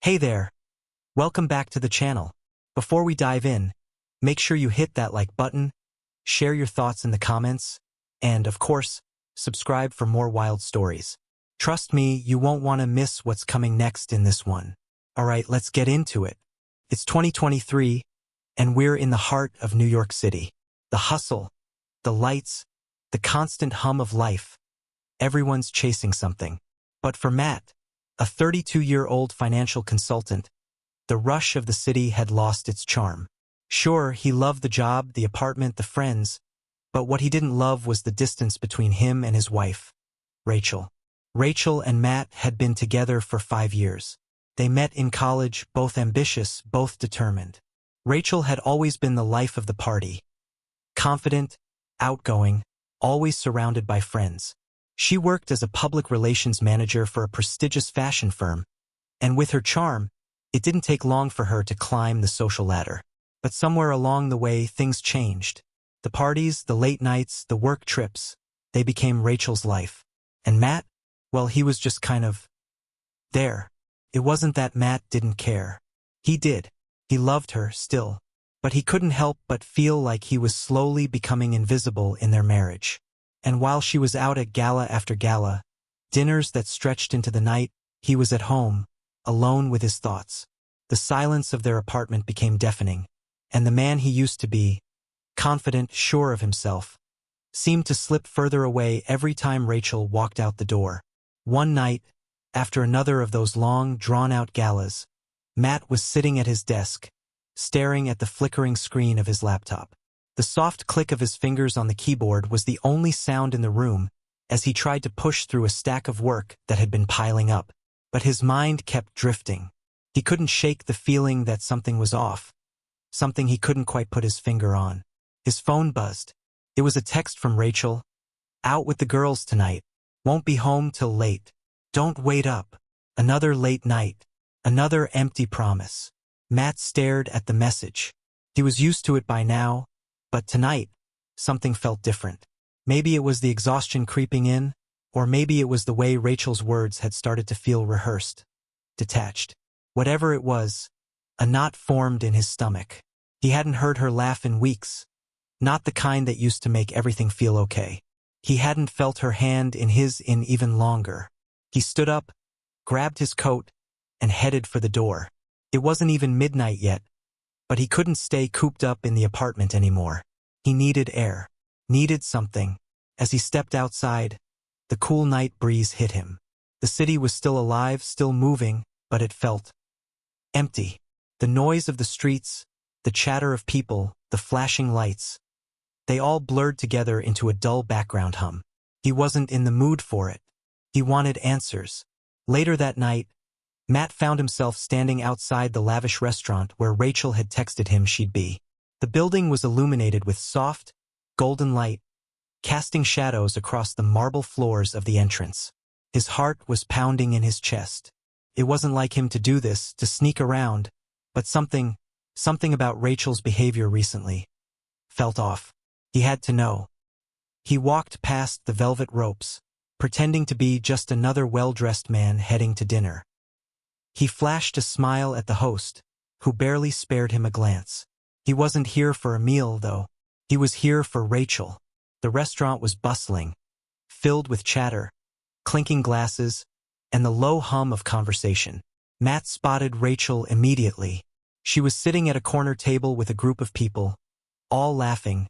Hey there! Welcome back to the channel. Before we dive in, make sure you hit that like button, share your thoughts in the comments, and, of course, subscribe for more wild stories. Trust me, you won't want to miss what's coming next in this one. Alright, let's get into it. It's 2023, and we're in the heart of New York City. The hustle, the lights, the constant hum of life. Everyone's chasing something. But for Matt, a 32-year-old financial consultant, the rush of the city had lost its charm. Sure, he loved the job, the apartment, the friends, but what he didn't love was the distance between him and his wife, Rachel. Rachel and Matt had been together for 5 years. They met in college, both ambitious, both determined. Rachel had always been the life of the party. Confident, outgoing, always surrounded by friends. She worked as a public relations manager for a prestigious fashion firm, and with her charm, it didn't take long for her to climb the social ladder. But somewhere along the way, things changed. The parties, the late nights, the work trips, they became Rachel's life. And Matt, well, he was just kind of there. It wasn't that Matt didn't care. He did. He loved her still. But he couldn't help but feel like he was slowly becoming invisible in their marriage. And while she was out at gala after gala, dinners that stretched into the night, he was at home, alone with his thoughts. The silence of their apartment became deafening, and the man he used to be, confident, sure of himself, seemed to slip further away every time Rachel walked out the door. One night, after another of those long, drawn-out galas, Matt was sitting at his desk, staring at the flickering screen of his laptop. The soft click of his fingers on the keyboard was the only sound in the room as he tried to push through a stack of work that had been piling up. But his mind kept drifting. He couldn't shake the feeling that something was off, something he couldn't quite put his finger on. His phone buzzed. It was a text from Rachel. "Out with the girls tonight. Won't be home till late. Don't wait up." Another late night. Another empty promise. Matt stared at the message. He was used to it by now, but tonight, something felt different. Maybe it was the exhaustion creeping in, or maybe it was the way Rachel's words had started to feel rehearsed, detached. Whatever it was, a knot formed in his stomach. He hadn't heard her laugh in weeks, not the kind that used to make everything feel okay. He hadn't felt her hand in his in even longer. He stood up, grabbed his coat, and headed for the door. It wasn't even midnight yet, but he couldn't stay cooped up in the apartment anymore. He needed air, needed something. As he stepped outside, the cool night breeze hit him. The city was still alive, still moving, but it felt empty. The noise of the streets, the chatter of people, the flashing lights, they all blurred together into a dull background hum. He wasn't in the mood for it. He wanted answers. Later that night, Matt found himself standing outside the lavish restaurant where Rachel had texted him she'd be. The building was illuminated with soft, golden light, casting shadows across the marble floors of the entrance. His heart was pounding in his chest. It wasn't like him to do this, to sneak around, but something about Rachel's behavior recently felt off. He had to know. He walked past the velvet ropes, pretending to be just another well-dressed man heading to dinner. He flashed a smile at the host, who barely spared him a glance. He wasn't here for a meal, though. He was here for Rachel. The restaurant was bustling, filled with chatter, clinking glasses, and the low hum of conversation. Matt spotted Rachel immediately. She was sitting at a corner table with a group of people, all laughing,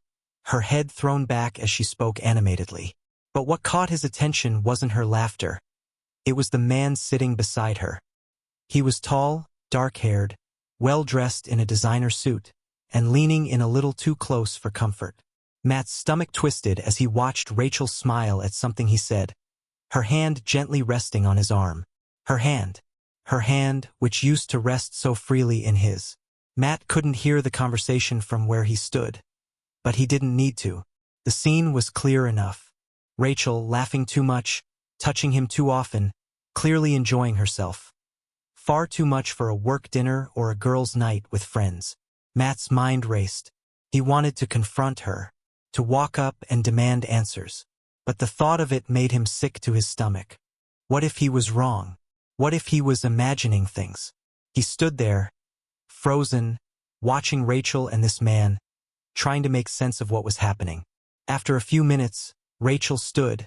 her head thrown back as she spoke animatedly. But what caught his attention wasn't her laughter. It was the man sitting beside her. He was tall, dark-haired, well-dressed in a designer suit, and leaning in a little too close for comfort. Matt's stomach twisted as he watched Rachel smile at something he said, her hand gently resting on his arm. Her hand, which used to rest so freely in his. Matt couldn't hear the conversation from where he stood, but he didn't need to. The scene was clear enough. Rachel laughing too much, touching him too often, clearly enjoying herself. Far too much for a work dinner or a girls' night with friends. Matt's mind raced. He wanted to confront her, to walk up and demand answers. But the thought of it made him sick to his stomach. What if he was wrong? What if he was imagining things? He stood there, frozen, watching Rachel and this man, trying to make sense of what was happening. After a few minutes, Rachel stood,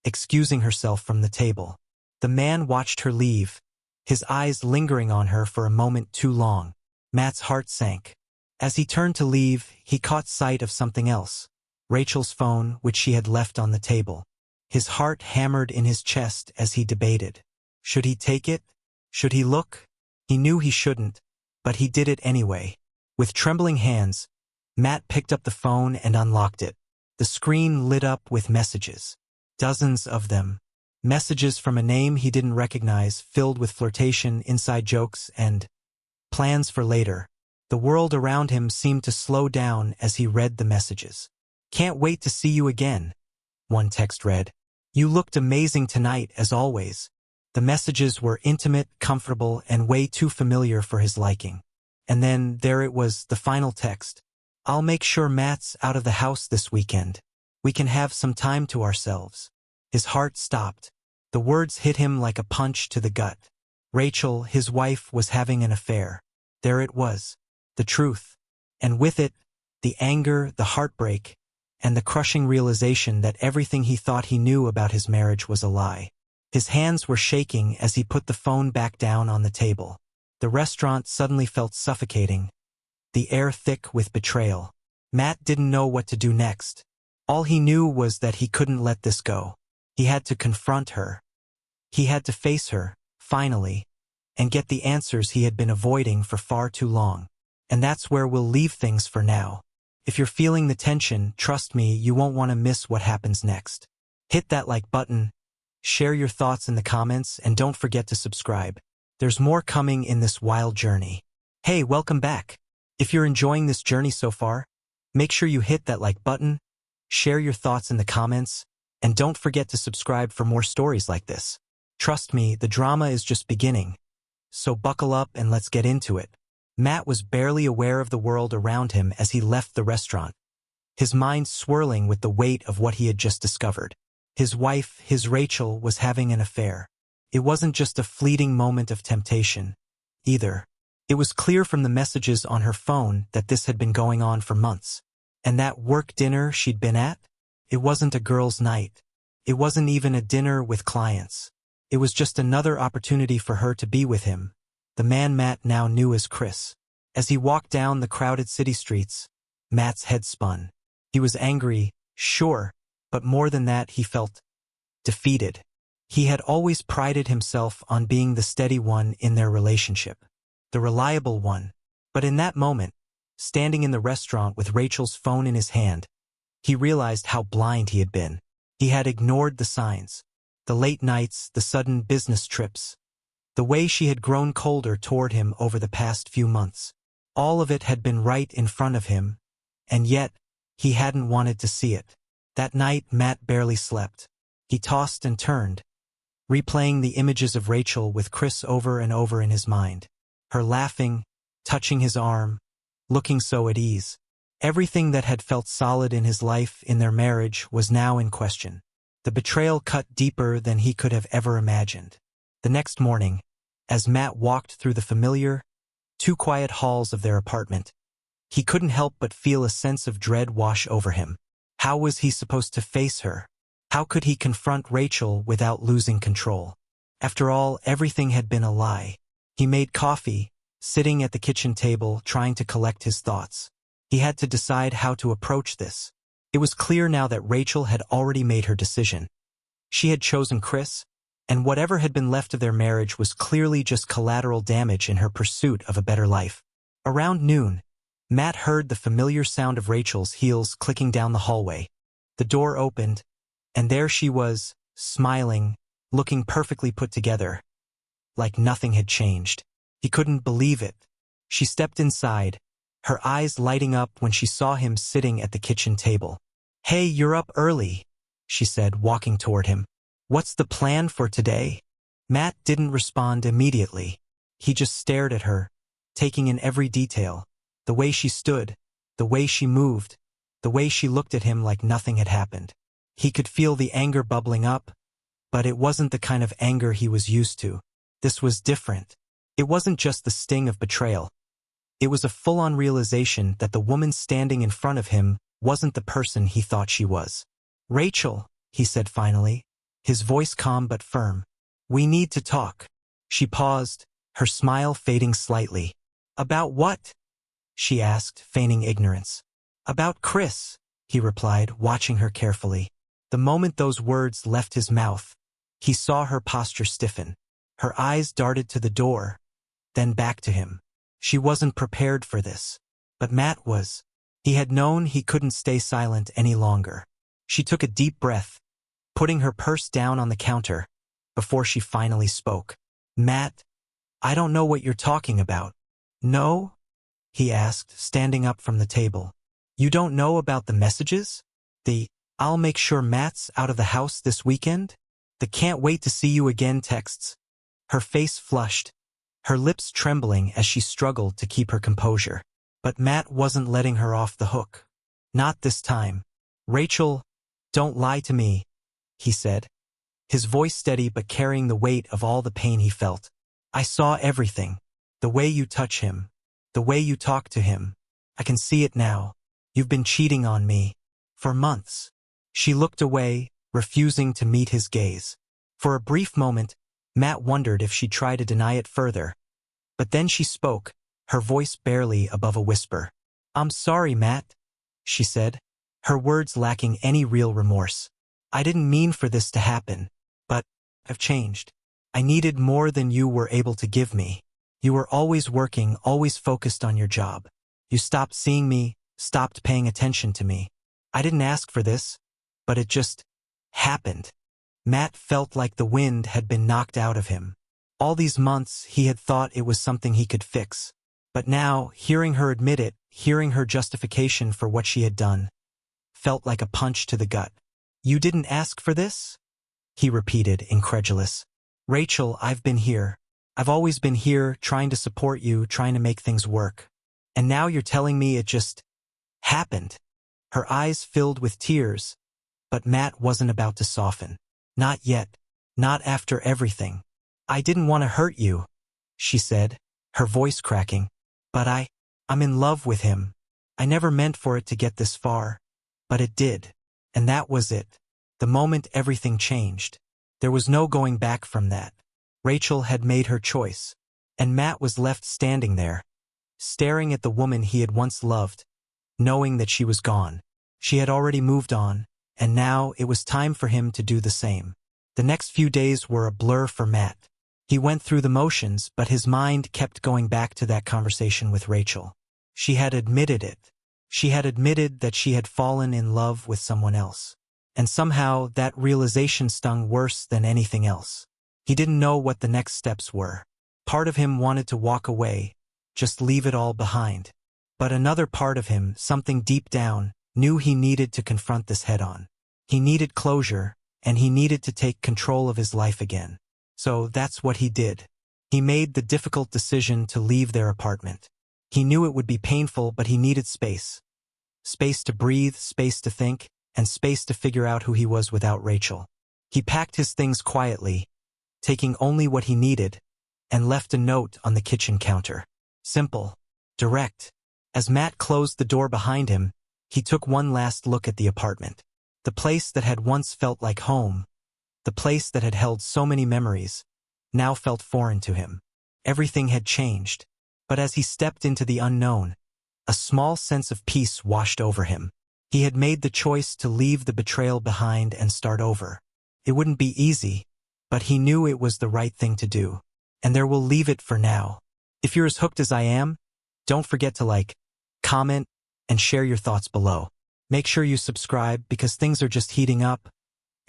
excusing herself from the table. The man watched her leave, his eyes lingering on her for a moment too long. Matt's heart sank. As he turned to leave, he caught sight of something else. Rachel's phone, which she had left on the table. His heart hammered in his chest as he debated. Should he take it? Should he look? He knew he shouldn't, but he did it anyway. With trembling hands, Matt picked up the phone and unlocked it. The screen lit up with messages. Dozens of them. Messages from a name he didn't recognize, filled with flirtation, inside jokes, and plans for later. The world around him seemed to slow down as he read the messages. "Can't wait to see you again," one text read. "You looked amazing tonight, as always." The messages were intimate, comfortable, and way too familiar for his liking. And then there it was, the final text. "I'll make sure Matt's out of the house this weekend. We can have some time to ourselves." His heart stopped. The words hit him like a punch to the gut. Rachel, his wife, was having an affair. There it was, the truth. And with it, the anger, the heartbreak, and the crushing realization that everything he thought he knew about his marriage was a lie. His hands were shaking as he put the phone back down on the table. The restaurant suddenly felt suffocating, the air thick with betrayal. Matt didn't know what to do next. All he knew was that he couldn't let this go. He had to confront her. He had to face her, finally, and get the answers he had been avoiding for far too long. And that's where we'll leave things for now. If you're feeling the tension, trust me, you won't want to miss what happens next. Hit that like button, share your thoughts in the comments, and don't forget to subscribe. There's more coming in this wild journey. Hey, welcome back. If you're enjoying this journey so far, make sure you hit that like button, share your thoughts in the comments, and don't forget to subscribe for more stories like this. Trust me, the drama is just beginning. So buckle up and let's get into it. Matt was barely aware of the world around him as he left the restaurant, his mind swirling with the weight of what he had just discovered. His wife, his Rachel, was having an affair. It wasn't just a fleeting moment of temptation, either. It was clear from the messages on her phone that this had been going on for months. And that work dinner she'd been at? It wasn't a girls' night. It wasn't even a dinner with clients. It was just another opportunity for her to be with him, the man Matt now knew as Chris. As he walked down the crowded city streets, Matt's head spun. He was angry, sure, but more than that, he felt defeated. He had always prided himself on being the steady one in their relationship, the reliable one. But in that moment, standing in the restaurant with Rachel's phone in his hand, he realized how blind he had been. He had ignored the signs, the late nights, the sudden business trips, the way she had grown colder toward him over the past few months. All of it had been right in front of him, and yet, he hadn't wanted to see it. That night, Matt barely slept. He tossed and turned, replaying the images of Rachel with Chris over and over in his mind. Her laughing, touching his arm, looking so at ease. Everything that had felt solid in his life, in their marriage, was now in question. The betrayal cut deeper than he could have ever imagined. The next morning, as Matt walked through the familiar, too quiet halls of their apartment, he couldn't help but feel a sense of dread wash over him. How was he supposed to face her? How could he confront Rachel without losing control? After all, everything had been a lie. He made coffee, sitting at the kitchen table, trying to collect his thoughts. He had to decide how to approach this. It was clear now that Rachel had already made her decision. She had chosen Chris, and whatever had been left of their marriage was clearly just collateral damage in her pursuit of a better life. Around noon, Matt heard the familiar sound of Rachel's heels clicking down the hallway. The door opened, and there she was, smiling, looking perfectly put together, like nothing had changed. He couldn't believe it. She stepped inside, her eyes lighting up when she saw him sitting at the kitchen table. "Hey, you're up early," she said, walking toward him. "What's the plan for today?" Matt didn't respond immediately. He just stared at her, taking in every detail, the way she stood, the way she moved, the way she looked at him like nothing had happened. He could feel the anger bubbling up, but it wasn't the kind of anger he was used to. This was different. It wasn't just the sting of betrayal. It was a full-on realization that the woman standing in front of him wasn't the person he thought she was. "Rachel," he said finally, his voice calm but firm. "We need to talk." She paused, her smile fading slightly. "About what?" she asked, feigning ignorance. "About Chris," he replied, watching her carefully. The moment those words left his mouth, he saw her posture stiffen. Her eyes darted to the door, then back to him. She wasn't prepared for this. But Matt was. He had known he couldn't stay silent any longer. She took a deep breath, putting her purse down on the counter, before she finally spoke. "Matt, I don't know what you're talking about." "No?" he asked, standing up from the table. "You don't know about the messages? I'll make sure Matt's out of the house this weekend? The can't wait to see you again texts?" Her face flushed, her lips trembling as she struggled to keep her composure. But Matt wasn't letting her off the hook. Not this time. "Rachel, don't lie to me," he said, his voice steady but carrying the weight of all the pain he felt. "I saw everything. The way you touch him. The way you talk to him. I can see it now. You've been cheating on me. For months." She looked away, refusing to meet his gaze. For a brief moment, Matt wondered if she'd try to deny it further. But then she spoke, her voice barely above a whisper. "I'm sorry, Matt," she said, her words lacking any real remorse. "I didn't mean for this to happen, but I've changed. I needed more than you were able to give me. You were always working, always focused on your job. You stopped seeing me, stopped paying attention to me. I didn't ask for this, but it just happened." Matt felt like the wind had been knocked out of him. All these months he had thought it was something he could fix. But now, hearing her admit it, hearing her justification for what she had done, felt like a punch to the gut. "You didn't ask for this?" he repeated, incredulous. "Rachel, I've been here. I've always been here, trying to support you, trying to make things work. And now you're telling me it just happened." Her eyes filled with tears, but Matt wasn't about to soften. "Not yet. Not after everything. I didn't want to hurt you," she said, her voice cracking. "But I'm in love with him. I never meant for it to get this far. But it did. And that was it. The moment everything changed. There was no going back from that. Rachel had made her choice. And Matt was left standing there, staring at the woman he had once loved, knowing that she was gone. She had already moved on, and now it was time for him to do the same. The next few days were a blur for Matt. He went through the motions, but his mind kept going back to that conversation with Rachel. She had admitted it. She had admitted that she had fallen in love with someone else. And somehow that realization stung worse than anything else. He didn't know what the next steps were. Part of him wanted to walk away, just leave it all behind. But another part of him, something deep down, knew he needed to confront this head-on. He needed closure, and he needed to take control of his life again. So that's what he did. He made the difficult decision to leave their apartment. He knew it would be painful, but he needed space. Space to breathe, space to think, and space to figure out who he was without Rachel. He packed his things quietly, taking only what he needed, and left a note on the kitchen counter. Simple, direct. As Matt closed the door behind him, he took one last look at the apartment. The place that had once felt like home, the place that had held so many memories, now felt foreign to him. Everything had changed, but as he stepped into the unknown, a small sense of peace washed over him. He had made the choice to leave the betrayal behind and start over. It wouldn't be easy, but he knew it was the right thing to do. And there we'll leave it for now. If you're as hooked as I am, don't forget to like, comment, and share your thoughts below. Make sure you subscribe because things are just heating up,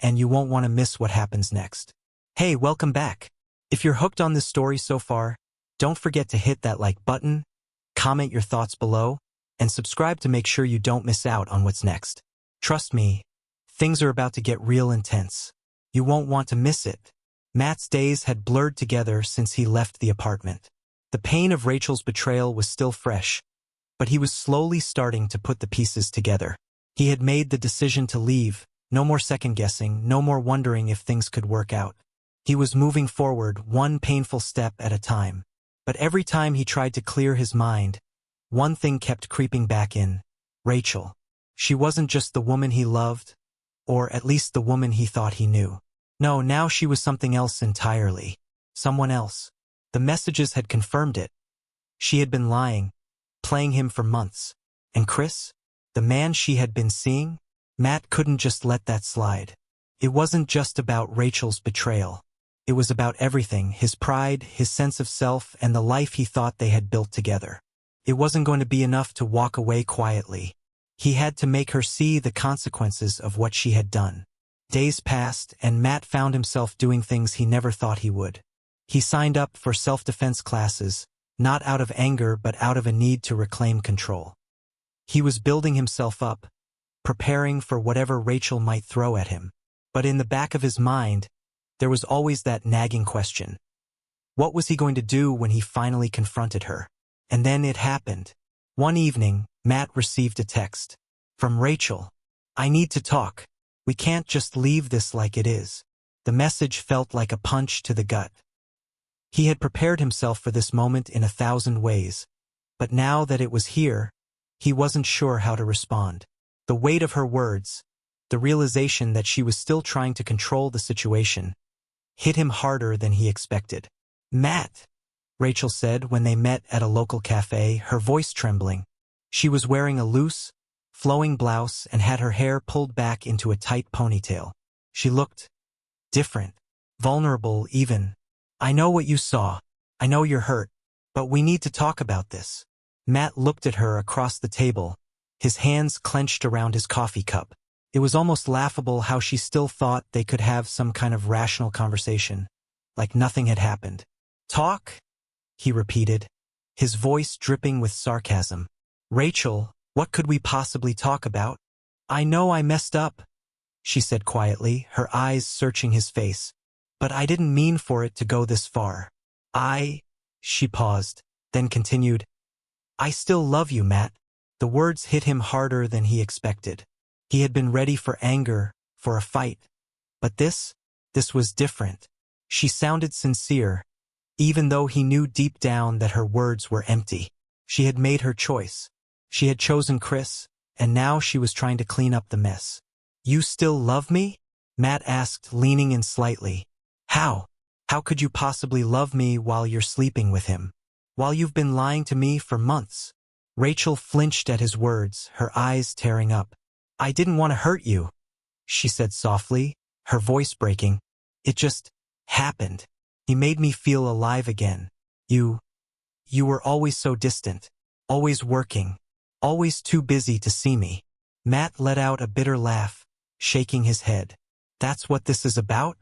and you won't want to miss what happens next. Hey, welcome back. If you're hooked on this story so far, don't forget to hit that like button, comment your thoughts below, and subscribe to make sure you don't miss out on what's next. Trust me, things are about to get real intense. You won't want to miss it. Matt's days had blurred together since he left the apartment. The pain of Rachel's betrayal was still fresh, but he was slowly starting to put the pieces together. He had made the decision to leave, no more second-guessing, no more wondering if things could work out. He was moving forward, one painful step at a time. But every time he tried to clear his mind, one thing kept creeping back in. Rachel. She wasn't just the woman he loved, or at least the woman he thought he knew. No, now she was something else entirely. Someone else. The messages had confirmed it. She had been lying, playing him for months. And Chris? The man she had been seeing? Matt couldn't just let that slide. It wasn't just about Rachel's betrayal. It was about everything, his pride, his sense of self, and the life he thought they had built together. It wasn't going to be enough to walk away quietly. He had to make her see the consequences of what she had done. Days passed, and Matt found himself doing things he never thought he would. He signed up for self-defense classes, not out of anger but out of a need to reclaim control. He was building himself up, preparing for whatever Rachel might throw at him. But in the back of his mind, there was always that nagging question. What was he going to do when he finally confronted her? And then it happened. One evening, Matt received a text. From Rachel. I need to talk. We can't just leave this like it is. The message felt like a punch to the gut. He had prepared himself for this moment in 1,000 ways, but now that it was here, he wasn't sure how to respond. The weight of her words, the realization that she was still trying to control the situation, hit him harder than he expected. Matt, Rachel said when they met at a local cafe, her voice trembling. She was wearing a loose, flowing blouse and had her hair pulled back into a tight ponytail. She looked different, vulnerable even. I know what you saw. I know you're hurt, but we need to talk about this. Matt looked at her across the table, his hands clenched around his coffee cup. It was almost laughable how she still thought they could have some kind of rational conversation, like nothing had happened. Talk? He repeated, his voice dripping with sarcasm. Rachel, what could we possibly talk about? I know I messed up, she said quietly, her eyes searching his face. But I didn't mean for it to go this far. She paused, then continued. I still love you, Matt. The words hit him harder than he expected. He had been ready for anger, for a fight. But this was different. She sounded sincere, even though he knew deep down that her words were empty. She had made her choice. She had chosen Chris, and now she was trying to clean up the mess. You still love me? Matt asked, leaning in slightly. How? How could you possibly love me while you're sleeping with him? While you've been lying to me for months? Rachel flinched at his words, her eyes tearing up. I didn't want to hurt you, she said softly, her voice breaking. It just happened. He made me feel alive again. You were always so distant, always working, always too busy to see me. Matt let out a bitter laugh, shaking his head. That's what this is about?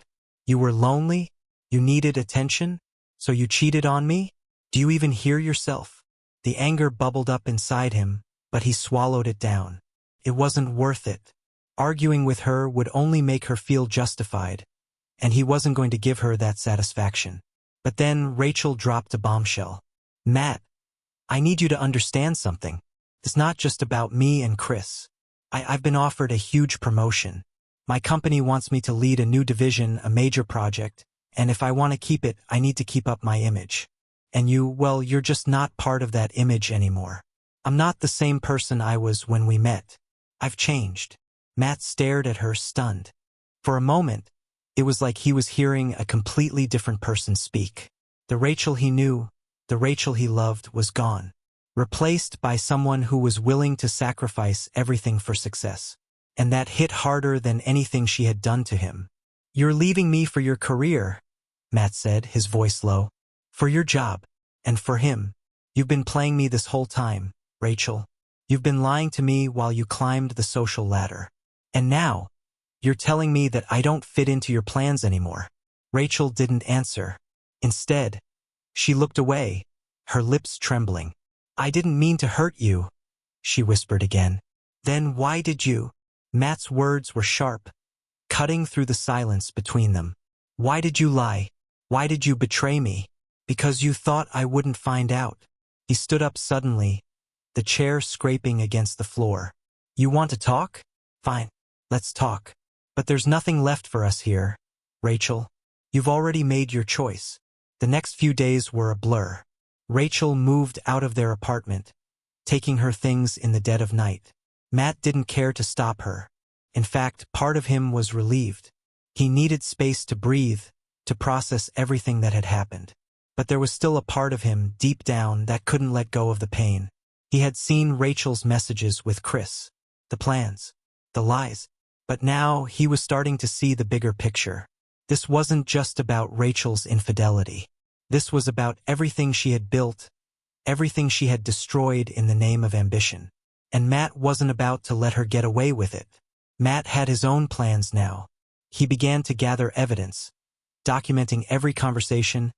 You were lonely? You needed attention? So you cheated on me? Do you even hear yourself? The anger bubbled up inside him, but he swallowed it down. It wasn't worth it. Arguing with her would only make her feel justified, and he wasn't going to give her that satisfaction. But then Rachel dropped a bombshell. Matt, I need you to understand something. It's not just about me and Chris. I've been offered a huge promotion. My company wants me to lead a new division, a major project, and if I want to keep it, I need to keep up my image. And you're just not part of that image anymore. I'm not the same person I was when we met. I've changed. Matt stared at her, stunned. For a moment, it was like he was hearing a completely different person speak. The Rachel he knew, the Rachel he loved, was gone, replaced by someone who was willing to sacrifice everything for success. And that hit harder than anything she had done to him. You're leaving me for your career, Matt said, his voice low. For your job. And for him. You've been playing me this whole time, Rachel. You've been lying to me while you climbed the social ladder. And now, you're telling me that I don't fit into your plans anymore. Rachel didn't answer. Instead, she looked away, her lips trembling. I didn't mean to hurt you, she whispered again. Then why did you? Matt's words were sharp, cutting through the silence between them. Why did you lie? Why did you betray me? Because you thought I wouldn't find out. He stood up suddenly, the chair scraping against the floor. You want to talk? Fine, let's talk. But there's nothing left for us here, Rachel. You've already made your choice. The next few days were a blur. Rachel moved out of their apartment, taking her things in the dead of night. Matt didn't care to stop her. In fact, part of him was relieved. He needed space to breathe, to process everything that had happened. But there was still a part of him, deep down, that couldn't let go of the pain. He had seen Rachel's messages with Chris, the plans, the lies. But now he was starting to see the bigger picture. This wasn't just about Rachel's infidelity. This was about everything she had built, everything she had destroyed in the name of ambition. And Matt wasn't about to let her get away with it. Matt had his own plans now. He began to gather evidence, documenting every conversation,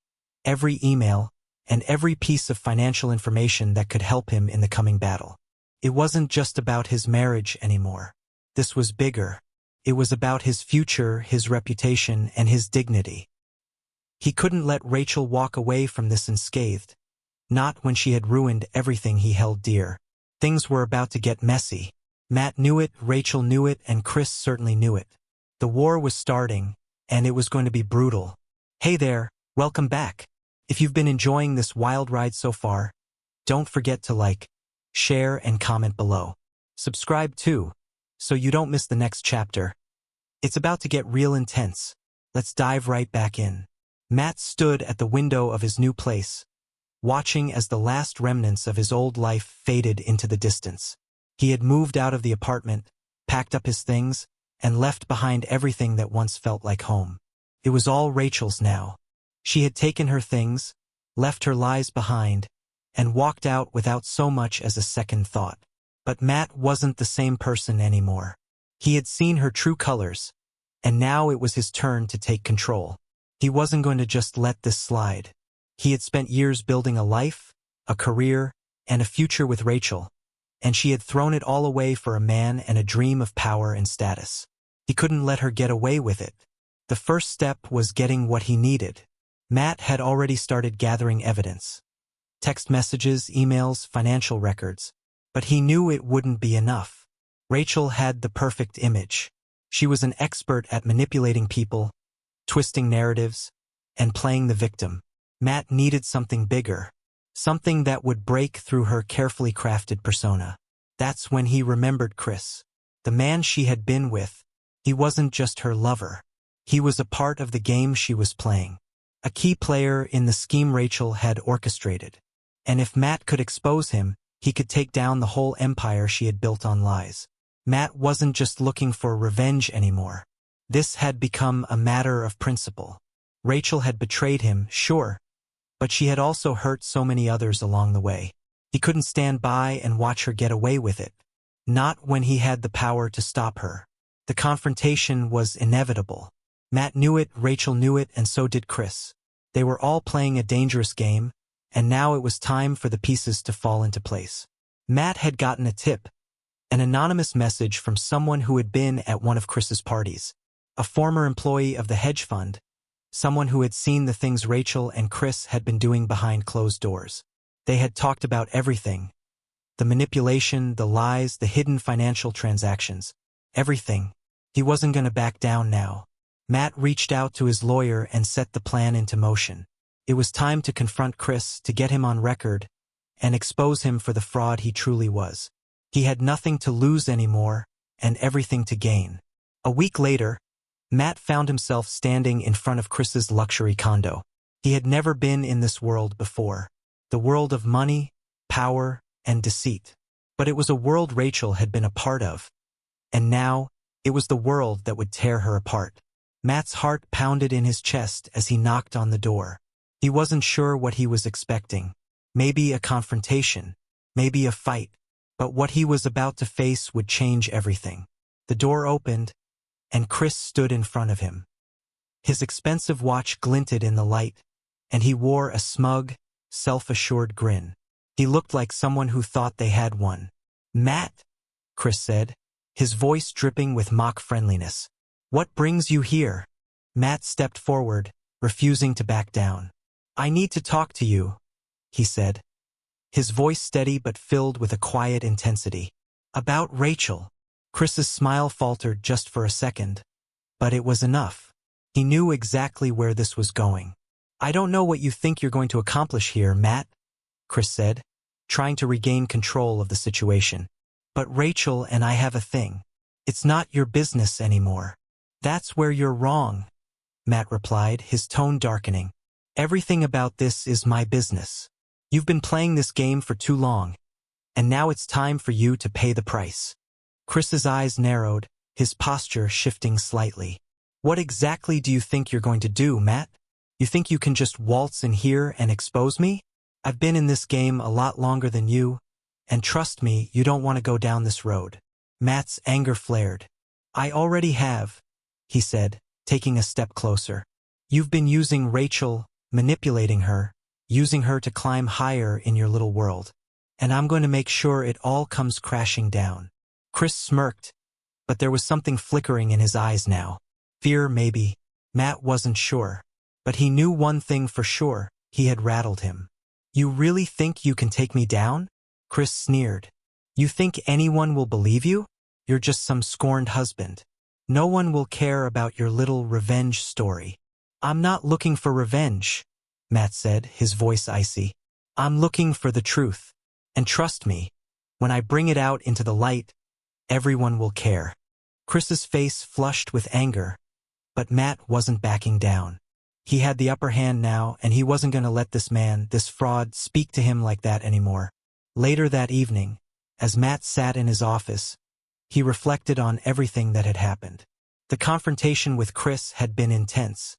every email, and every piece of financial information that could help him in the coming battle. It wasn't just about his marriage anymore. This was bigger. It was about his future, his reputation, and his dignity. He couldn't let Rachel walk away from this unscathed, not when she had ruined everything he held dear. Things were about to get messy. Matt knew it, Rachel knew it, and Chris certainly knew it. The war was starting, and it was going to be brutal. Hey there, welcome back. If you've been enjoying this wild ride so far, don't forget to like, share, and comment below. Subscribe too, so you don't miss the next chapter. It's about to get real intense. Let's dive right back in. Matt stood at the window of his new place, watching as the last remnants of his old life faded into the distance. He had moved out of the apartment, packed up his things, and left behind everything that once felt like home. It was all Rachel's now. She had taken her things, left her lies behind, and walked out without so much as a second thought. But Matt wasn't the same person anymore. He had seen her true colors, and now it was his turn to take control. He wasn't going to just let this slide. He had spent years building a life, a career, and a future with Rachel, and she had thrown it all away for a man and a dream of power and status. He couldn't let her get away with it. The first step was getting what he needed. Matt had already started gathering evidence. Text messages, emails, financial records. But he knew it wouldn't be enough. Rachel had the perfect image. She was an expert at manipulating people, twisting narratives, and playing the victim. Matt needed something bigger, something that would break through her carefully crafted persona. That's when he remembered Chris, the man she had been with. He wasn't just her lover. He was a part of the game she was playing, a key player in the scheme Rachel had orchestrated. And if Matt could expose him, he could take down the whole empire she had built on lies. Matt wasn't just looking for revenge anymore. This had become a matter of principle. Rachel had betrayed him, sure, but she had also hurt so many others along the way. He couldn't stand by and watch her get away with it. Not when he had the power to stop her. The confrontation was inevitable. Matt knew it, Rachel knew it, and so did Chris. They were all playing a dangerous game, and now it was time for the pieces to fall into place. Matt had gotten a tip, an anonymous message from someone who had been at one of Chris's parties. A former employee of the hedge fund, someone who had seen the things Rachel and Chris had been doing behind closed doors. They had talked about everything. The manipulation, the lies, the hidden financial transactions. Everything. He wasn't going to back down now. Matt reached out to his lawyer and set the plan into motion. It was time to confront Chris, to get him on record, and expose him for the fraud he truly was. He had nothing to lose anymore, and everything to gain. A week later, Matt found himself standing in front of Chris's luxury condo. He had never been in this world before. The world of money, power, and deceit. But it was a world Rachel had been a part of. And now, it was the world that would tear her apart. Matt's heart pounded in his chest as he knocked on the door. He wasn't sure what he was expecting. Maybe a confrontation. Maybe a fight. But what he was about to face would change everything. The door opened, and Chris stood in front of him. His expensive watch glinted in the light, and he wore a smug, self-assured grin. He looked like someone who thought they had won. "Matt," Chris said, his voice dripping with mock friendliness. "What brings you here?" Matt stepped forward, refusing to back down. "I need to talk to you," he said, his voice steady but filled with a quiet intensity. "About Rachel." Chris's smile faltered just for a second, but it was enough. He knew exactly where this was going. "I don't know what you think you're going to accomplish here, Matt," Chris said, trying to regain control of the situation. But Rachel and I have a thing. It's not your business anymore. That's where you're wrong, Matt replied, his tone darkening. Everything about this is my business. You've been playing this game for too long, and now it's time for you to pay the price. Chris's eyes narrowed, his posture shifting slightly. What exactly do you think you're going to do, Matt? You think you can just waltz in here and expose me? I've been in this game a lot longer than you, and trust me, you don't want to go down this road. Matt's anger flared. I already have, he said, taking a step closer. You've been using Rachel, manipulating her, using her to climb higher in your little world. And I'm going to make sure it all comes crashing down. Chris smirked, but there was something flickering in his eyes now. Fear, maybe. Matt wasn't sure. But he knew one thing for sure, he had rattled him. You really think you can take me down? Chris sneered. You think anyone will believe you? You're just some scorned husband. No one will care about your little revenge story. I'm not looking for revenge, Matt said, his voice icy. I'm looking for the truth. And trust me, when I bring it out into the light, everyone will care. Chris's face flushed with anger, but Matt wasn't backing down. He had the upper hand now, and he wasn't going to let this man, this fraud, speak to him like that anymore. Later that evening, as Matt sat in his office, he reflected on everything that had happened. The confrontation with Chris had been intense,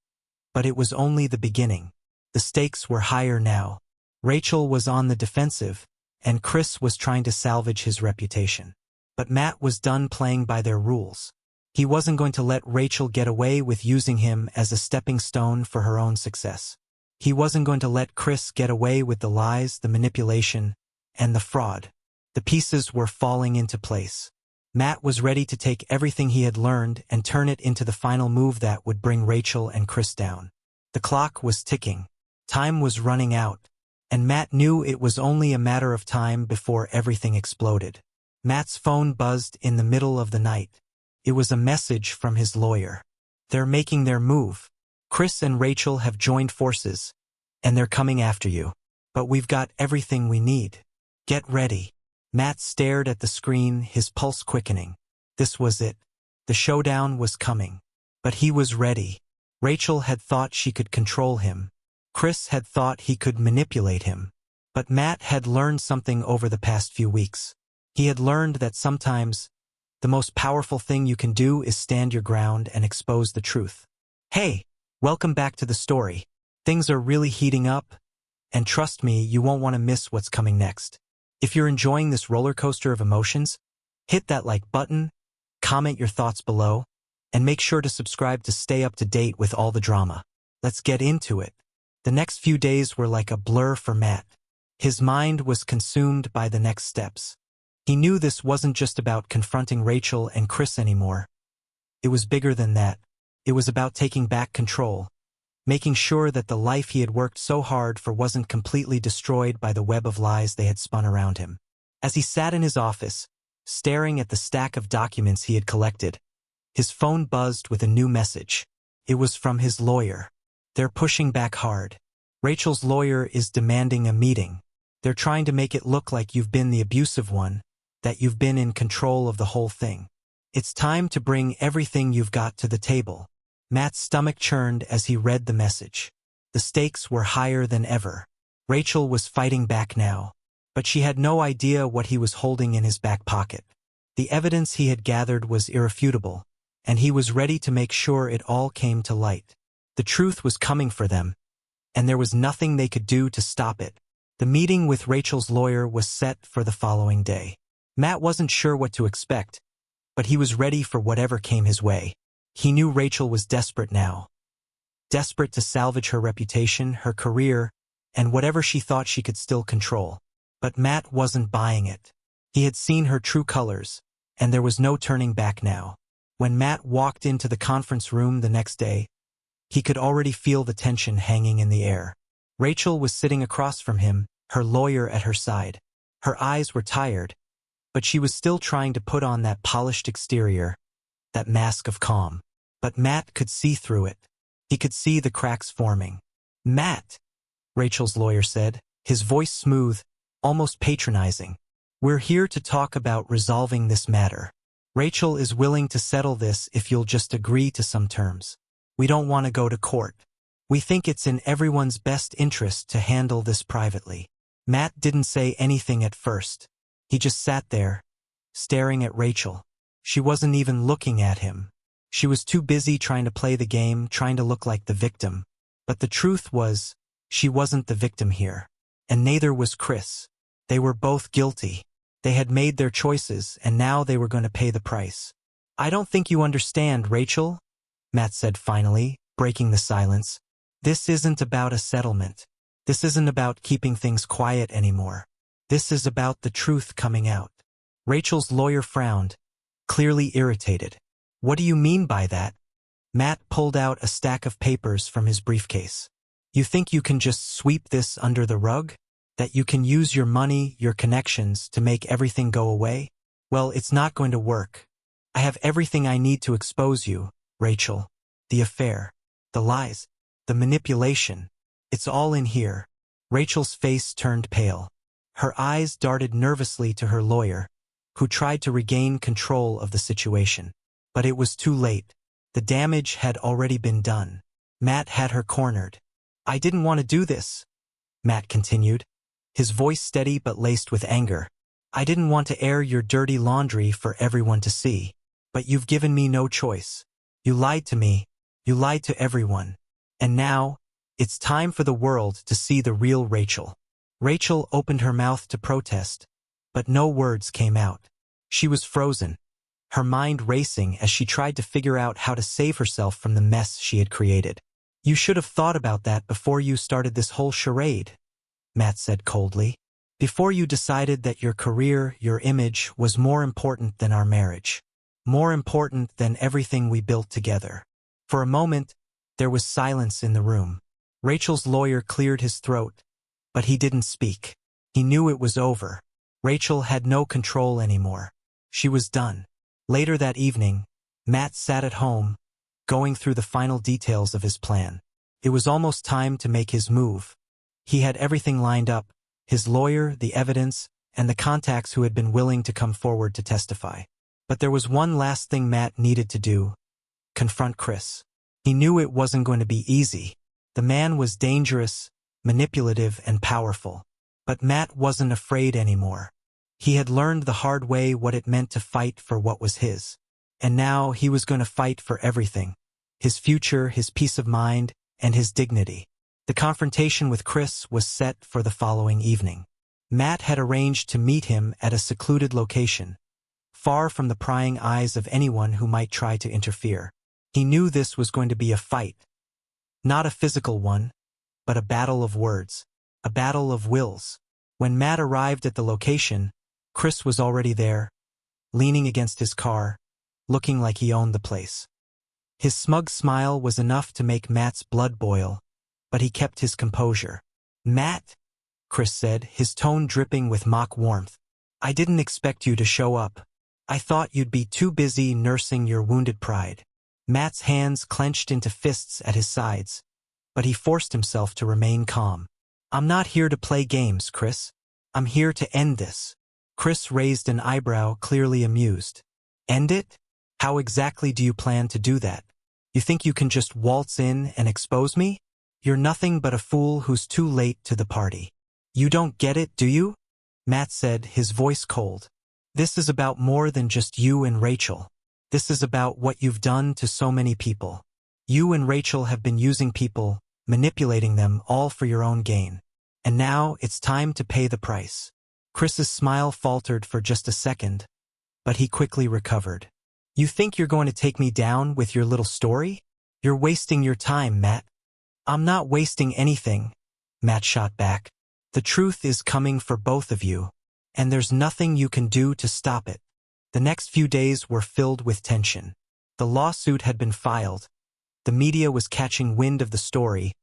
but it was only the beginning. The stakes were higher now. Rachel was on the defensive, and Chris was trying to salvage his reputation. But Matt was done playing by their rules. He wasn't going to let Rachel get away with using him as a stepping stone for her own success. He wasn't going to let Chris get away with the lies, the manipulation, and the fraud. The pieces were falling into place. Matt was ready to take everything he had learned and turn it into the final move that would bring Rachel and Chris down. The clock was ticking. Time was running out, and Matt knew it was only a matter of time before everything exploded. Matt's phone buzzed in the middle of the night. It was a message from his lawyer. They're making their move. Chris and Rachel have joined forces, and they're coming after you. But we've got everything we need. Get ready. Matt stared at the screen, his pulse quickening. This was it. The showdown was coming. But he was ready. Rachel had thought she could control him. Chris had thought he could manipulate him. But Matt had learned something over the past few weeks. He had learned that sometimes the most powerful thing you can do is stand your ground and expose the truth. Hey, welcome back to the story. Things are really heating up, and trust me, you won't want to miss what's coming next. If you're enjoying this roller coaster of emotions, hit that like button, comment your thoughts below, and make sure to subscribe to stay up to date with all the drama. Let's get into it. The next few days were like a blur for Matt. His mind was consumed by the next steps. He knew this wasn't just about confronting Rachel and Chris anymore. It was bigger than that. It was about taking back control, making sure that the life he had worked so hard for wasn't completely destroyed by the web of lies they had spun around him. As he sat in his office, staring at the stack of documents he had collected, his phone buzzed with a new message. It was from his lawyer. They're pushing back hard. Rachel's lawyer is demanding a meeting. They're trying to make it look like you've been the abusive one, that you've been in control of the whole thing. It's time to bring everything you've got to the table. Matt's stomach churned as he read the message. The stakes were higher than ever. Rachel was fighting back now, but she had no idea what he was holding in his back pocket. The evidence he had gathered was irrefutable, and he was ready to make sure it all came to light. The truth was coming for them, and there was nothing they could do to stop it. The meeting with Rachel's lawyer was set for the following day. Matt wasn't sure what to expect, but he was ready for whatever came his way. He knew Rachel was desperate now. Desperate to salvage her reputation, her career, and whatever she thought she could still control. But Matt wasn't buying it. He had seen her true colors, and there was no turning back now. When Matt walked into the conference room the next day, he could already feel the tension hanging in the air. Rachel was sitting across from him, her lawyer at her side. Her eyes were tired, but she was still trying to put on that polished exterior, that mask of calm. But Matt could see through it. He could see the cracks forming. Matt, Rachel's lawyer said, his voice smooth, almost patronizing. "We're here to talk about resolving this matter. Rachel is willing to settle this if you'll just agree to some terms. We don't want to go to court. We think it's in everyone's best interest to handle this privately." Matt didn't say anything at first. He just sat there, staring at Rachel. She wasn't even looking at him. She was too busy trying to play the game, trying to look like the victim. But the truth was, she wasn't the victim here. And neither was Chris. They were both guilty. They had made their choices, and now they were going to pay the price. "I don't think you understand, Rachel," Matt said finally, breaking the silence. "This isn't about a settlement. This isn't about keeping things quiet anymore. This is about the truth coming out." Rachel's lawyer frowned, clearly irritated. "What do you mean by that?" Matt pulled out a stack of papers from his briefcase. "You think you can just sweep this under the rug? That you can use your money, your connections, to make everything go away? Well, it's not going to work. I have everything I need to expose you, Rachel. The affair, the lies, the manipulation. It's all in here." Rachel's face turned pale. Her eyes darted nervously to her lawyer, who tried to regain control of the situation. But it was too late. The damage had already been done. Matt had her cornered. "I didn't want to do this," Matt continued, his voice steady but laced with anger. "I didn't want to air your dirty laundry for everyone to see. But you've given me no choice. You lied to me. You lied to everyone. And now, it's time for the world to see the real Rachel." Rachel opened her mouth to protest, but no words came out. She was frozen, her mind racing as she tried to figure out how to save herself from the mess she had created. "You should have thought about that before you started this whole charade," Matt said coldly. "Before you decided that your career, your image, was more important than our marriage. More important than everything we built together." For a moment, there was silence in the room. Rachel's lawyer cleared his throat, but he didn't speak. He knew it was over. Rachel had no control anymore. She was done. Later that evening, Matt sat at home, going through the final details of his plan. It was almost time to make his move. He had everything lined up, his lawyer, the evidence, and the contacts who had been willing to come forward to testify. But there was one last thing Matt needed to do: confront Chris. He knew it wasn't going to be easy. The man was dangerous, manipulative, and powerful. But Matt wasn't afraid anymore. He had learned the hard way what it meant to fight for what was his. And now he was going to fight for everything: his future, his peace of mind, and his dignity. The confrontation with Chris was set for the following evening. Matt had arranged to meet him at a secluded location, far from the prying eyes of anyone who might try to interfere. He knew this was going to be a fight. Not a physical one, but a battle of words, a battle of wills. When Matt arrived at the location, Chris was already there, leaning against his car, looking like he owned the place. His smug smile was enough to make Matt's blood boil, but he kept his composure. "Matt," Chris said, his tone dripping with mock warmth, "I didn't expect you to show up. I thought you'd be too busy nursing your wounded pride." Matt's hands clenched into fists at his sides, but he forced himself to remain calm. "I'm not here to play games, Chris. I'm here to end this." Chris raised an eyebrow, clearly amused. "End it? How exactly do you plan to do that? You think you can just waltz in and expose me? You're nothing but a fool who's too late to the party. You don't get it, do you?" Matt said, his voice cold. "This is about more than just you and Rachel. This is about what you've done to so many people. You and Rachel have been using people, manipulating them, all for your own gain. And now it's time to pay the price." Chris's smile faltered for just a second, but he quickly recovered. "You think you're going to take me down with your little story? You're wasting your time, Matt." "I'm not wasting anything," Matt shot back. "The truth is coming for both of you, and there's nothing you can do to stop it." The next few days were filled with tension. The lawsuit had been filed, the media was catching wind of the story,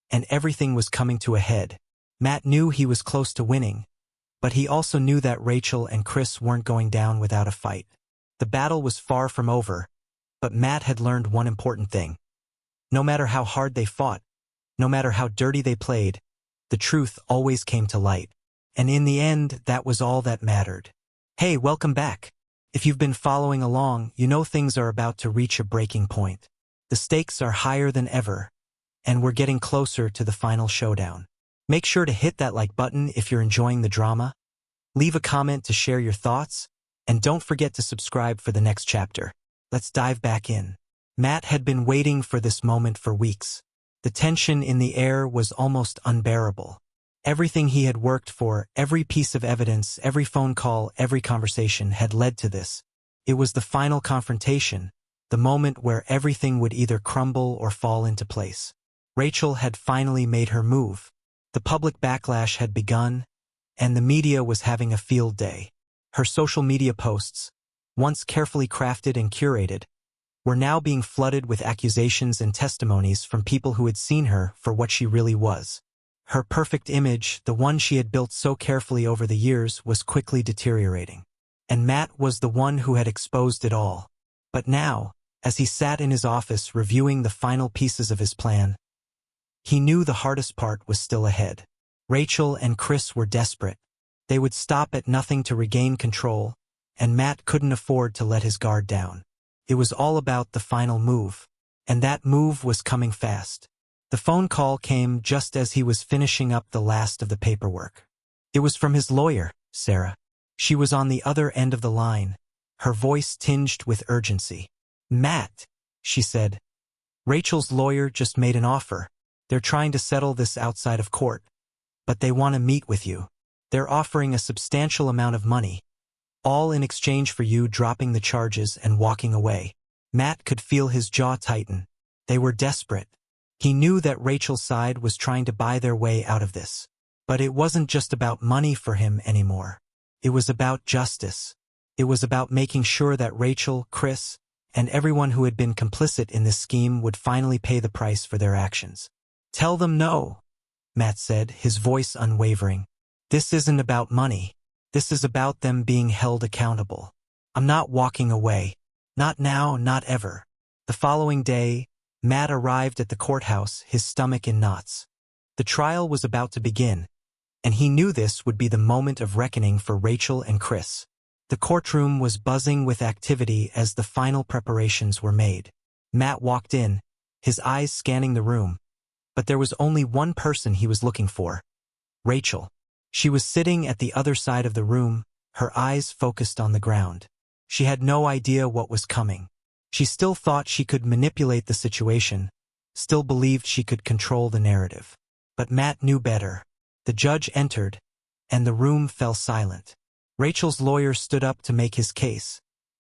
and everything was coming to a head. Matt knew he was close to winning, but he also knew that Rachel and Chris weren't going down without a fight. The battle was far from over, but Matt had learned one important thing. No matter how hard they fought, no matter how dirty they played, the truth always came to light. And in the end, that was all that mattered. Hey, welcome back. If you've been following along, you know things are about to reach a breaking point. The stakes are higher than ever, and we're getting closer to the final showdown. Make sure to hit that like button if you're enjoying the drama. Leave a comment to share your thoughts, and don't forget to subscribe for the next chapter. Let's dive back in. Matt had been waiting for this moment for weeks. The tension in the air was almost unbearable. Everything he had worked for, every piece of evidence, every phone call, every conversation had led to this. It was the final confrontation, the moment where everything would either crumble or fall into place. Rachel had finally made her move. The public backlash had begun, and the media was having a field day. Her social media posts, once carefully crafted and curated, were now being flooded with accusations and testimonies from people who had seen her for what she really was. Her perfect image, the one she had built so carefully over the years, was quickly deteriorating. And Matt was the one who had exposed it all. But now, as he sat in his office reviewing the final pieces of his plan, he knew the hardest part was still ahead. Rachel and Chris were desperate. They would stop at nothing to regain control, and Matt couldn't afford to let his guard down. It was all about the final move, and that move was coming fast. The phone call came just as he was finishing up the last of the paperwork. It was from his lawyer, Sarah. She was on the other end of the line, her voice tinged with urgency. "Matt," she said, "Rachel's lawyer just made an offer. They're trying to settle this outside of court, but they want to meet with you. They're offering a substantial amount of money, all in exchange for you dropping the charges and walking away." Matt could feel his jaw tighten. They were desperate. He knew that Rachel's side was trying to buy their way out of this. But it wasn't just about money for him anymore. It was about justice. It was about making sure that Rachel, Chris, and everyone who had been complicit in this scheme would finally pay the price for their actions. "Tell them no," Matt said, his voice unwavering. "This isn't about money. This is about them being held accountable. I'm not walking away. Not now, not ever." The following day, Matt arrived at the courthouse, his stomach in knots. The trial was about to begin, and he knew this would be the moment of reckoning for Rachel and Chris. The courtroom was buzzing with activity as the final preparations were made. Matt walked in, his eyes scanning the room, but there was only one person he was looking for: Rachel. She was sitting at the other side of the room, her eyes focused on the ground. She had no idea what was coming. She still thought she could manipulate the situation, still believed she could control the narrative. But Matt knew better. The judge entered, and the room fell silent. Rachel's lawyer stood up to make his case,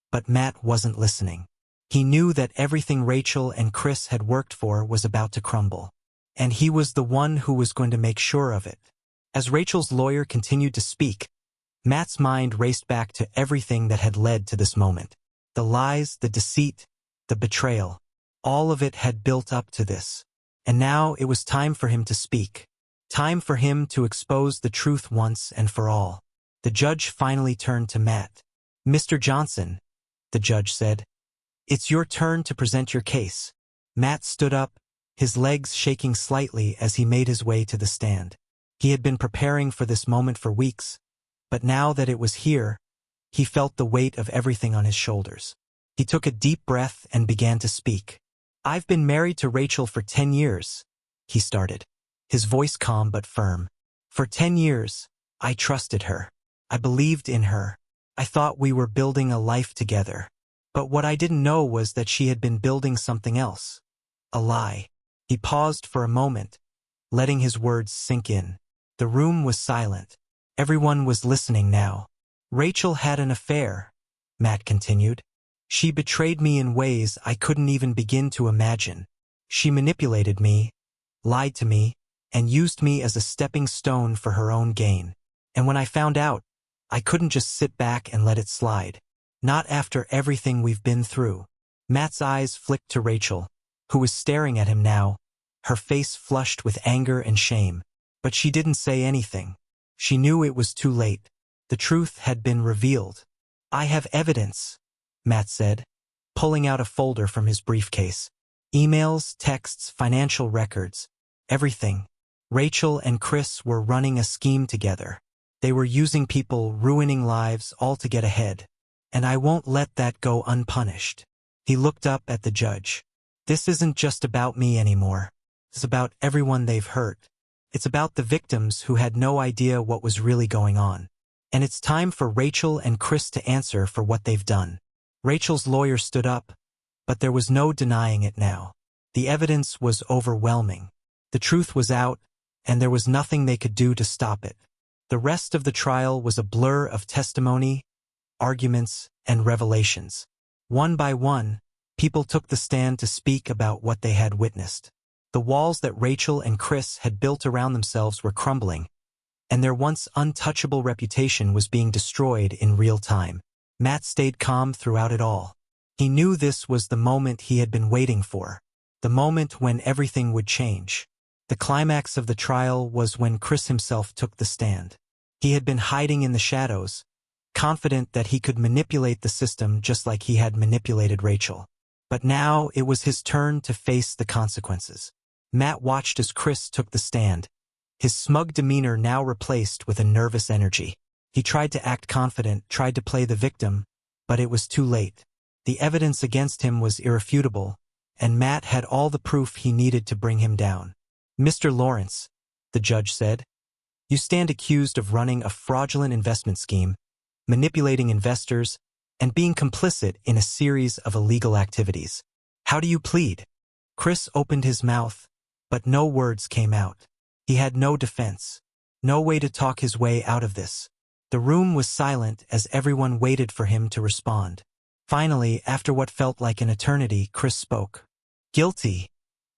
but Matt wasn't listening. He knew that everything Rachel and Chris had worked for was about to crumble, and he was the one who was going to make sure of it. As Rachel's lawyer continued to speak, Matt's mind raced back to everything that had led to this moment. The lies, the deceit, the betrayal, all of it had built up to this. And now it was time for him to speak. Time for him to expose the truth once and for all. The judge finally turned to Matt. "Mr. Johnson," the judge said, "it's your turn to present your case." Matt stood up, his legs shaking slightly as he made his way to the stand. He had been preparing for this moment for weeks, but now that it was here, he felt the weight of everything on his shoulders. He took a deep breath and began to speak. "I've been married to Rachel for 10 years, he started, his voice calm but firm. "For 10 years, I trusted her. I believed in her. I thought we were building a life together. But what I didn't know was that she had been building something else. A lie." He paused for a moment, letting his words sink in. The room was silent. Everyone was listening now. "Rachel had an affair," Matt continued. "She betrayed me in ways I couldn't even begin to imagine. She manipulated me, lied to me, and used me as a stepping stone for her own gain. And when I found out, I couldn't just sit back and let it slide. Not after everything we've been through." Matt's eyes flicked to Rachel, who was staring at him now, her face flushed with anger and shame. But she didn't say anything. She knew it was too late. The truth had been revealed. "I have evidence," Matt said, pulling out a folder from his briefcase. "Emails, texts, financial records, everything. Rachel and Chris were running a scheme together. They were using people, ruining lives, all to get ahead. And I won't let that go unpunished. He looked up at the judge. This isn't just about me anymore. It's about everyone they've hurt. It's about the victims who had no idea what was really going on. And it's time for Rachel and Chris to answer for what they've done. Rachel's lawyer stood up, but there was no denying it now. The evidence was overwhelming. The truth was out, and there was nothing they could do to stop it. The rest of the trial was a blur of testimony, arguments, and revelations. One by one, people took the stand to speak about what they had witnessed. The walls that Rachel and Chris had built around themselves were crumbling, and their once untouchable reputation was being destroyed in real time. Matt stayed calm throughout it all. He knew this was the moment he had been waiting for, the moment when everything would change. The climax of the trial was when Chris himself took the stand. He had been hiding in the shadows, confident that he could manipulate the system just like he had manipulated Rachel. But now it was his turn to face the consequences. Matt watched as Chris took the stand, his smug demeanor now replaced with a nervous energy. He tried to act confident, tried to play the victim, but it was too late. The evidence against him was irrefutable, and Matt had all the proof he needed to bring him down. Mr. Lawrence, the judge said, you stand accused of running a fraudulent investment scheme, manipulating investors, and being complicit in a series of illegal activities. How do you plead? Chris opened his mouth, but no words came out. He had no defense, no way to talk his way out of this. The room was silent as everyone waited for him to respond. Finally, after what felt like an eternity, Chris spoke. Guilty,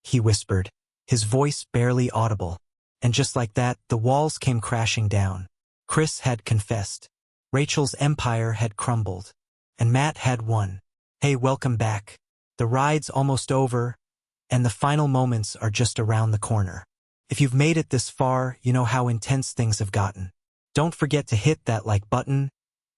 he whispered, his voice barely audible. And just like that, the walls came crashing down. Chris had confessed. Rachel's empire had crumbled. And Matt had won. Hey, welcome back. The ride's almost over, and the final moments are just around the corner. If you've made it this far, you know how intense things have gotten. Don't forget to hit that like button,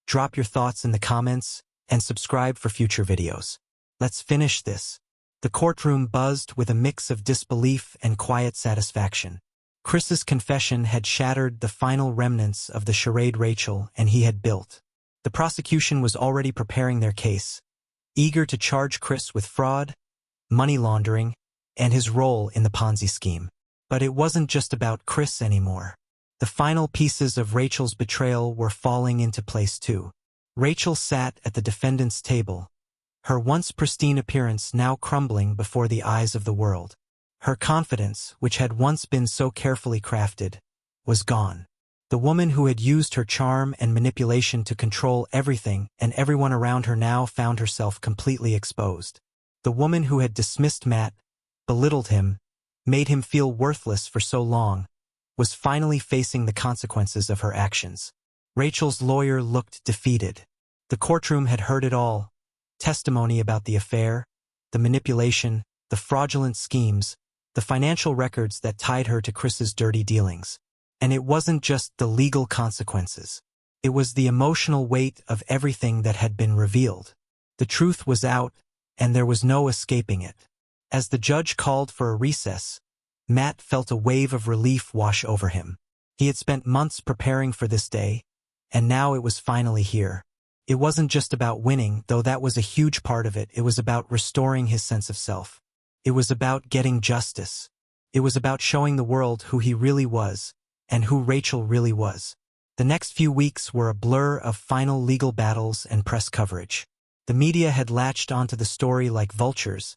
drop your thoughts in the comments, and subscribe for future videos. Let's finish this. The courtroom buzzed with a mix of disbelief and quiet satisfaction. Chris's confession had shattered the final remnants of the charade Rachel and he had built. The prosecution was already preparing their case, eager to charge Chris with fraud, money laundering, and his role in the Ponzi scheme. But it wasn't just about Chris anymore. The final pieces of Rachel's betrayal were falling into place too. Rachel sat at the defendant's table, her once pristine appearance now crumbling before the eyes of the world. Her confidence, which had once been so carefully crafted, was gone. The woman who had used her charm and manipulation to control everything and everyone around her now found herself completely exposed. The woman who had dismissed Matt, belittled him, made him feel worthless for so long, was finally facing the consequences of her actions. Rachel's lawyer looked defeated. The courtroom had heard it all. Testimony about the affair, the manipulation, the fraudulent schemes, the financial records that tied her to Chris's dirty dealings. And it wasn't just the legal consequences. It was the emotional weight of everything that had been revealed. The truth was out, and there was no escaping it. As the judge called for a recess, Matt felt a wave of relief wash over him. He had spent months preparing for this day, and now it was finally here. It wasn't just about winning, though that was a huge part of it. It was about restoring his sense of self. It was about getting justice. It was about showing the world who he really was, and who Rachel really was. The next few weeks were a blur of final legal battles and press coverage. The media had latched onto the story like vultures,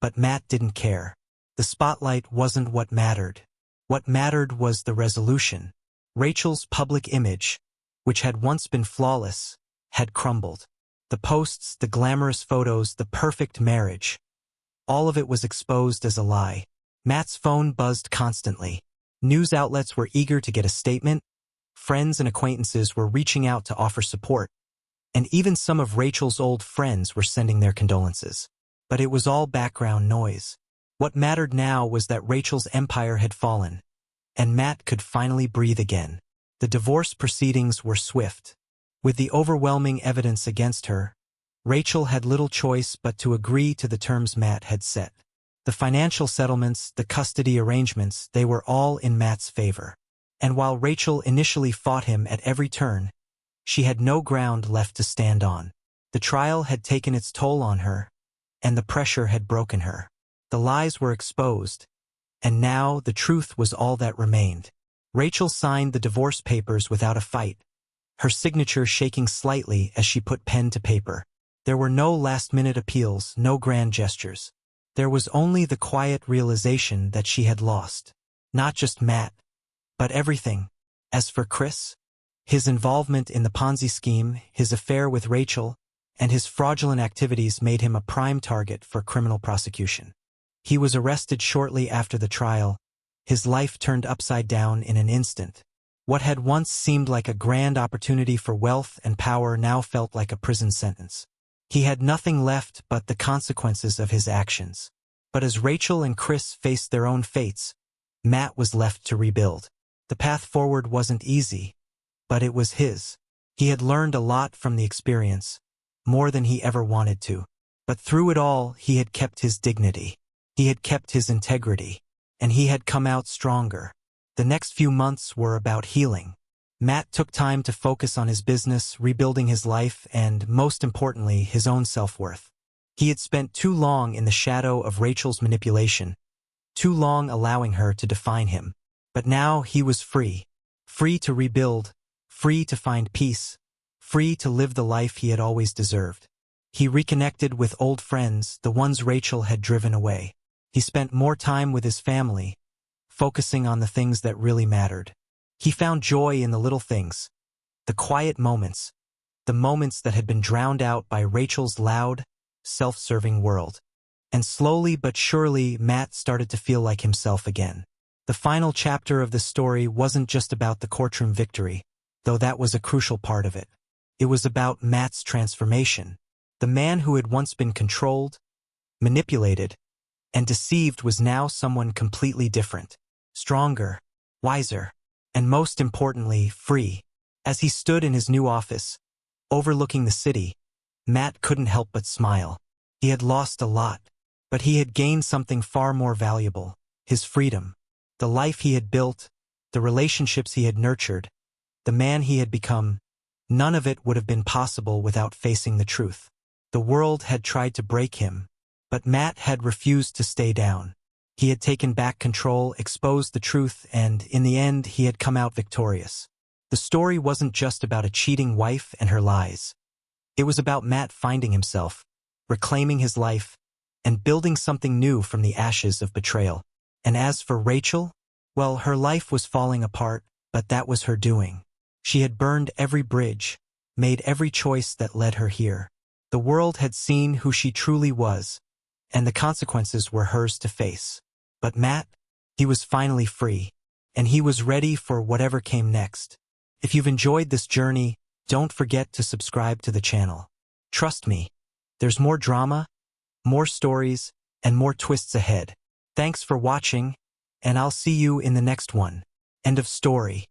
but Matt didn't care. The spotlight wasn't what mattered. What mattered was the resolution. Rachel's public image, which had once been flawless, had crumbled. The posts, the glamorous photos, the perfect marriage. All of it was exposed as a lie. Matt's phone buzzed constantly. News outlets were eager to get a statement. Friends and acquaintances were reaching out to offer support. And even some of Rachel's old friends were sending their condolences. But it was all background noise. What mattered now was that Rachel's empire had fallen, and Matt could finally breathe again. The divorce proceedings were swift. With the overwhelming evidence against her, Rachel had little choice but to agree to the terms Matt had set. The financial settlements, the custody arrangements, they were all in Matt's favor. And while Rachel initially fought him at every turn, she had no ground left to stand on. The trial had taken its toll on her, and the pressure had broken her. The lies were exposed, and now the truth was all that remained. Rachel signed the divorce papers without a fight, her signature shaking slightly as she put pen to paper. There were no last-minute appeals, no grand gestures. There was only the quiet realization that she had lost. Not just Matt, but everything. As for Chris, his involvement in the Ponzi scheme, his affair with Rachel, and his fraudulent activities made him a prime target for criminal prosecution. He was arrested shortly after the trial, his life turned upside down in an instant. What had once seemed like a grand opportunity for wealth and power now felt like a prison sentence. He had nothing left but the consequences of his actions. But as Rachel and Chris faced their own fates, Matt was left to rebuild. The path forward wasn't easy, but it was his. He had learned a lot from the experience, more than he ever wanted to. But through it all, he had kept his dignity. He had kept his integrity. And he had come out stronger. The next few months were about healing. Matt took time to focus on his business, rebuilding his life, and, most importantly, his own self-worth. He had spent too long in the shadow of Rachel's manipulation, too long allowing her to define him. But now he was free. Free to rebuild, free to find peace, free to live the life he had always deserved. He reconnected with old friends, the ones Rachel had driven away. He spent more time with his family, focusing on the things that really mattered. He found joy in the little things, the quiet moments, the moments that had been drowned out by Rachel's loud, self-serving world. And slowly but surely, Matt started to feel like himself again. The final chapter of the story wasn't just about the courtroom victory, though that was a crucial part of it. It was about Matt's transformation. The man who had once been controlled, manipulated, and deceived was now someone completely different, stronger, wiser, and most importantly, free. As he stood in his new office, overlooking the city, Matt couldn't help but smile. He had lost a lot, but he had gained something far more valuable, his freedom. The life he had built, the relationships he had nurtured, the man he had become, none of it would have been possible without facing the truth. The world had tried to break him, but Matt had refused to stay down. He had taken back control, exposed the truth, and, in the end, he had come out victorious. The story wasn't just about a cheating wife and her lies. It was about Matt finding himself, reclaiming his life, and building something new from the ashes of betrayal. And as for Rachel, well, her life was falling apart, but that was her doing. She had burned every bridge, made every choice that led her here. The world had seen who she truly was, and the consequences were hers to face. But Matt, he was finally free, and he was ready for whatever came next. If you've enjoyed this journey, don't forget to subscribe to the channel. Trust me, there's more drama, more stories, and more twists ahead. Thanks for watching, and I'll see you in the next one. End of story.